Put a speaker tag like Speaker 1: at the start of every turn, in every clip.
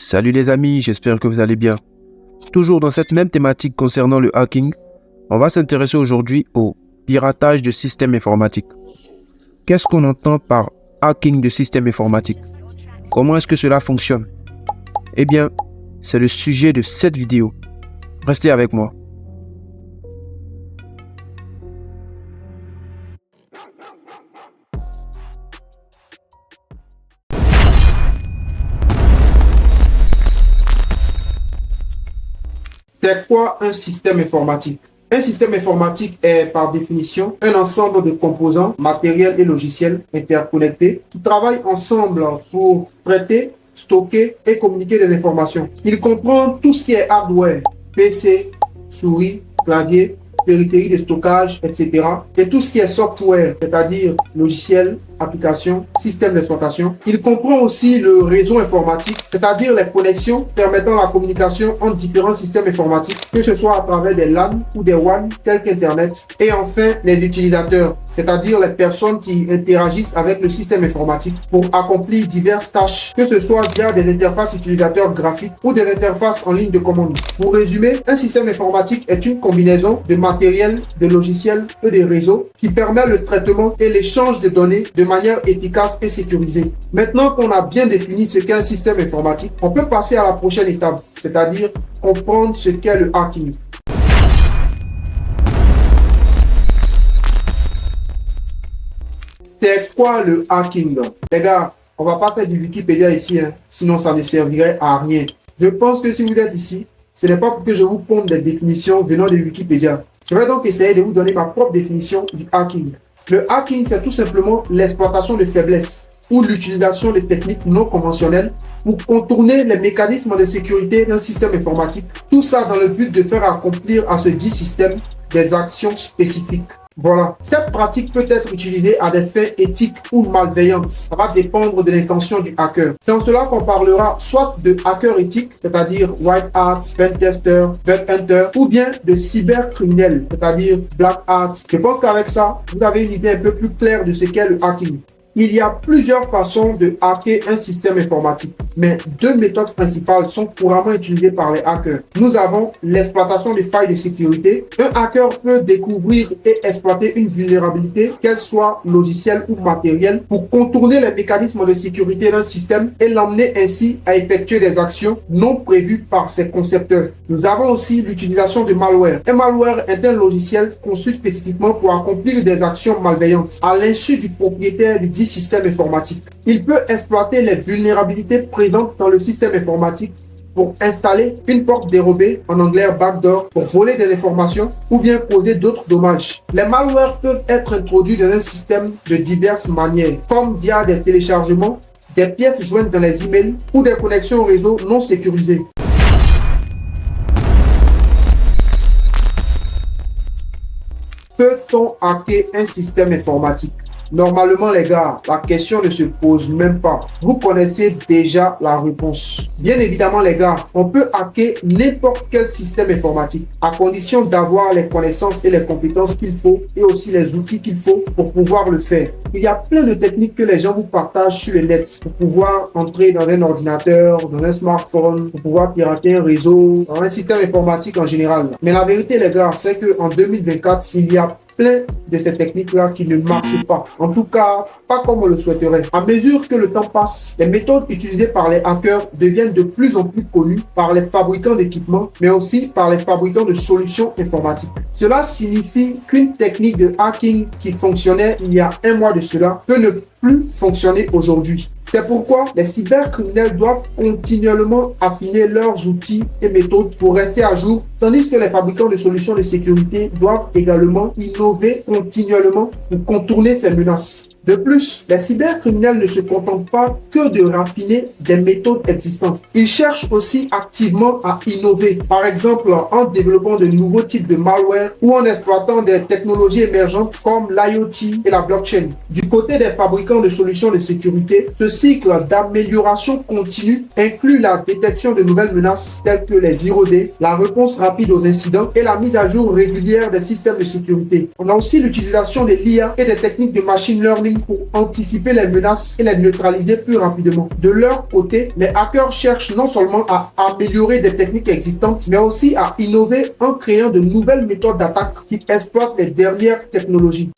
Speaker 1: Salut les amis, j'espère que vous allez bien. Toujours dans cette même thématique concernant le hacking, on va s'intéresser aujourd'hui au piratage de systèmes informatiques. Qu'est-ce qu'on entend par hacking de systèmes informatiques? Comment est-ce que cela fonctionne? Eh bien, c'est le sujet de cette vidéo. Restez avec moi.
Speaker 2: C'est quoi un système informatique? Un système informatique est par définition un ensemble de composants matériels et logiciels interconnectés qui travaillent ensemble pour traiter, stocker et communiquer des informations. Il comprend tout ce qui est hardware, PC, souris, clavier, périphérie de stockage, etc. Et tout ce qui est software, c'est-à-dire logiciel, application, système d'exploitation. Il comprend aussi le réseau informatique, c'est-à-dire les connexions permettant la communication entre différents systèmes informatiques, que ce soit à travers des LAN ou des WAN tels qu'Internet. Et enfin, les utilisateurs, c'est-à-dire les personnes qui interagissent avec le système informatique pour accomplir diverses tâches, que ce soit via des interfaces utilisateurs graphiques ou des interfaces en ligne de commande. Pour résumer, un système informatique est une combinaison de matériel, de logiciels et de réseaux qui permet le traitement et l'échange de données de manière efficace et sécurisée. Maintenant qu'on a bien défini ce qu'est un système informatique, on peut passer à la prochaine étape, c'est-à-dire comprendre ce qu'est le hacking. C'est quoi le hacking? Les gars, on va pas faire du Wikipédia ici, sinon ça ne servirait à rien. Je pense que si vous êtes ici, ce n'est pas pour que je vous ponde des définitions venant de Wikipédia. Je vais donc essayer de vous donner ma propre définition du hacking. Le hacking, c'est tout simplement l'exploitation de faiblesses ou l'utilisation de techniques non conventionnelles pour contourner les mécanismes de sécurité d'un système informatique. Tout ça dans le but de faire accomplir à ce dit système des actions spécifiques. Voilà. Cette pratique peut être utilisée à des fins éthiques ou malveillantes. Ça va dépendre de l'intention du hacker. C'est en cela qu'on parlera soit de hacker éthique, c'est-à-dire white hat, pentester, bug hunter, ou bien de cybercriminel, c'est-à-dire black hat. Je pense qu'avec ça, vous avez une idée un peu plus claire de ce qu'est le hacking. Il y a plusieurs façons de hacker un système informatique, mais deux méthodes principales sont couramment utilisées par les hackers. Nous avons l'exploitation des failles de sécurité. Un hacker peut découvrir et exploiter une vulnérabilité, qu'elle soit logicielle ou matérielle, pour contourner les mécanismes de sécurité d'un système et l'emmener ainsi à effectuer des actions non prévues par ses concepteurs. Nous avons aussi l'utilisation de malware. Un malware est un logiciel conçu spécifiquement pour accomplir des actions malveillantes à l'insu du propriétaire du système informatique. Il peut exploiter les vulnérabilités présentes dans le système informatique pour installer une porte dérobée, en anglais backdoor, pour voler des informations ou bien causer d'autres dommages. Les malwares peuvent être introduits dans un système de diverses manières, comme via des téléchargements, des pièces jointes dans les emails ou des connexions au réseau non sécurisées. Peut-on hacker un système informatique? Normalement, les gars, la question ne se pose même pas. Vous connaissez déjà la réponse. Bien évidemment, les gars, on peut hacker n'importe quel système informatique à condition d'avoir les connaissances et les compétences qu'il faut et aussi les outils qu'il faut pour pouvoir le faire. Il y a plein de techniques que les gens vous partagent sur le net pour pouvoir entrer dans un ordinateur, dans un smartphone, pour pouvoir pirater un réseau, dans un système informatique en général. Mais la vérité, les gars, c'est qu'en 2024, il y a plein de ces techniques-là qui ne marchent pas. En tout cas, pas comme on le souhaiterait. À mesure que le temps passe, les méthodes utilisées par les hackers deviennent de plus en plus connues par les fabricants d'équipements, mais aussi par les fabricants de solutions informatiques. Cela signifie qu'une technique de hacking qui fonctionnait il y a un mois de cela peut ne plus fonctionner aujourd'hui. C'est pourquoi les cybercriminels doivent continuellement affiner leurs outils et méthodes pour rester à jour, tandis que les fabricants de solutions de sécurité doivent également innover continuellement pour contourner ces menaces. De plus, les cybercriminels ne se contentent pas que de raffiner des méthodes existantes. Ils cherchent aussi activement à innover, par exemple en développant de nouveaux types de malware ou en exploitant des technologies émergentes comme l'IoT et la blockchain. Du côté des fabricants de solutions de sécurité, ce cycle d'amélioration continue inclut la détection de nouvelles menaces telles que les zero day, la réponse rapide aux incidents et la mise à jour régulière des systèmes de sécurité. On a aussi l'utilisation de l'IA et des techniques de machine learning hacking pour anticiper les menaces et les neutraliser plus rapidement. De leur côté, les hackers cherchent non seulement à améliorer des techniques existantes, mais aussi à innover en créant de nouvelles méthodes d'attaque qui exploitent les dernières technologies.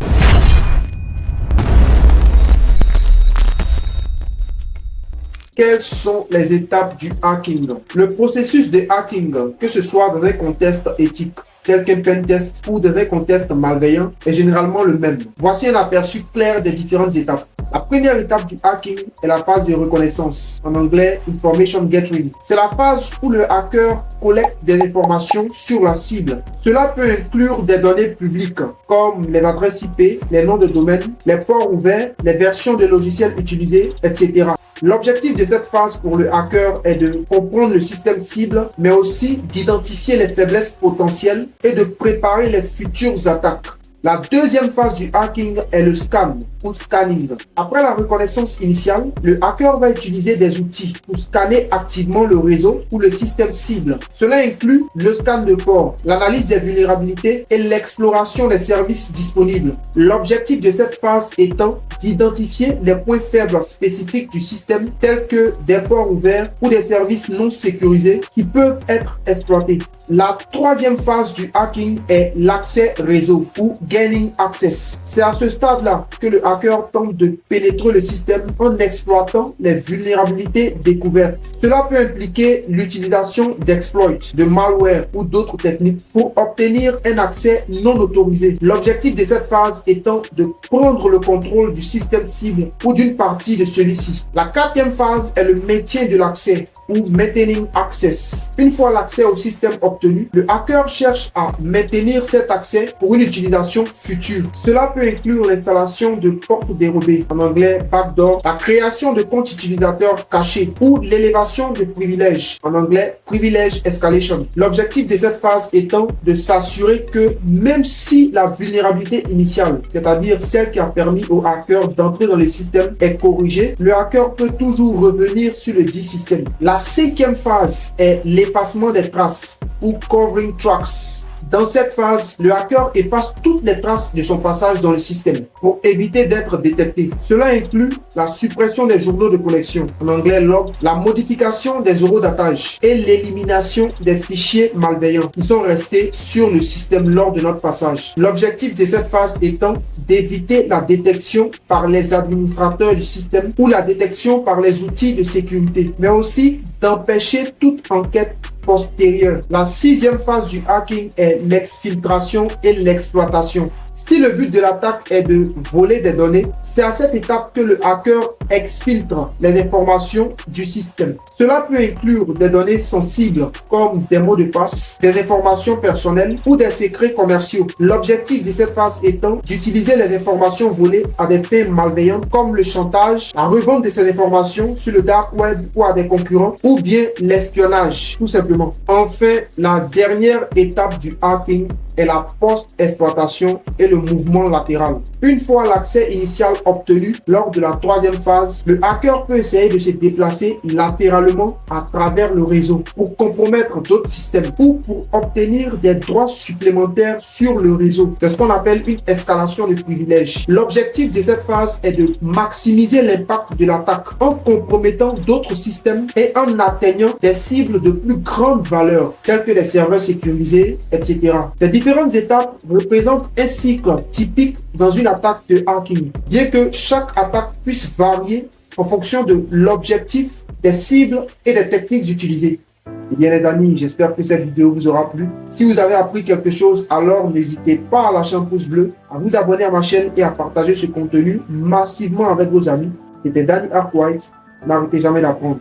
Speaker 2: Quelles sont les étapes du hacking? Le processus de hacking, que ce soit dans un contexte éthique, tel qu'un pentest ou dans un contexte malveillant, est généralement le même. Voici un aperçu clair des différentes étapes. La première étape du hacking est la phase de reconnaissance, en anglais Information Gathering. C'est la phase où le hacker collecte des informations sur la cible. Cela peut inclure des données publiques comme les adresses IP, les noms de domaine, les ports ouverts, les versions de logiciels utilisés, etc. L'objectif de cette phase pour le hacker est de comprendre le système cible, mais aussi d'identifier les faiblesses potentielles et de préparer les futures attaques. La deuxième phase du hacking est le scan ou scanning. Après la reconnaissance initiale, le hacker va utiliser des outils pour scanner activement le réseau ou le système cible. Cela inclut le scan de port, l'analyse des vulnérabilités et l'exploration des services disponibles. L'objectif de cette phase étant d'identifier les points faibles spécifiques du système tels que des ports ouverts ou des services non sécurisés qui peuvent être exploités. La troisième phase du hacking est l'accès réseau ou gaining access. C'est à ce stade-là que le hacker tente de pénétrer le système en exploitant les vulnérabilités découvertes. Cela peut impliquer l'utilisation d'exploits, de malware ou d'autres techniques pour obtenir un accès non autorisé. L'objectif de cette phase étant de prendre le contrôle du système cible ou d'une partie de celui-ci. La quatrième phase est le maintien de l'accès ou maintaining access. Une fois l'accès au système obtenu, le hacker cherche à maintenir cet accès pour une utilisation future. Cela peut inclure l'installation de portes dérobées, en anglais backdoor, la création de comptes utilisateurs cachés ou l'élévation de privilèges, en anglais privilege escalation. L'objectif de cette phase étant de s'assurer que même si la vulnérabilité initiale, c'est-à-dire celle qui a permis au hacker d'entrer dans le système, est corrigée, le hacker peut toujours revenir sur le dit système. La cinquième phase est l'effacement des traces ou covering tracks. Dans cette phase, le hacker efface toutes les traces de son passage dans le système pour éviter d'être détecté. Cela inclut la suppression des journaux de connexion, en anglais log, la modification des horodatage et l'élimination des fichiers malveillants qui sont restés sur le système lors de notre passage. L'objectif de cette phase étant d'éviter la détection par les administrateurs du système ou la détection par les outils de sécurité, mais aussi d'empêcher toute enquête postérieure. La sixième phase du hacking est l'exfiltration et l'exploitation. Si le but de l'attaque est de voler des données, c'est à cette étape que le hacker exfiltre les informations du système. Cela peut inclure des données sensibles comme des mots de passe, des informations personnelles ou des secrets commerciaux. L'objectif de cette phase étant d'utiliser les informations volées à des fins malveillantes comme le chantage, la revente de ces informations sur le dark web ou à des concurrents ou bien l'espionnage, tout simplement. Enfin, la dernière étape du hacking est la post-exploitation et le mouvement latéral. Une fois l'accès initial obtenu lors de la troisième phase, le hacker peut essayer de se déplacer latéralement à travers le réseau pour compromettre d'autres systèmes ou pour obtenir des droits supplémentaires sur le réseau. C'est ce qu'on appelle une escalation de privilèges. L'objectif de cette phase est de maximiser l'impact de l'attaque en compromettant d'autres systèmes et en atteignant des cibles de plus grande valeur, telles que les serveurs sécurisés, etc. Ces différentes étapes représentent un cycle typique dans une attaque de hacking, bien que chaque attaque puisse varier en fonction de l'objectif, des cibles et des techniques utilisées. Eh bien les amis, j'espère que cette vidéo vous aura plu. Si vous avez appris quelque chose, alors n'hésitez pas à lâcher un pouce bleu, à vous abonner à ma chaîne et à partager ce contenu massivement avec vos amis. C'était Danny Arkwright. N'arrêtez jamais d'apprendre.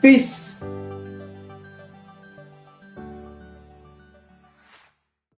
Speaker 2: Peace!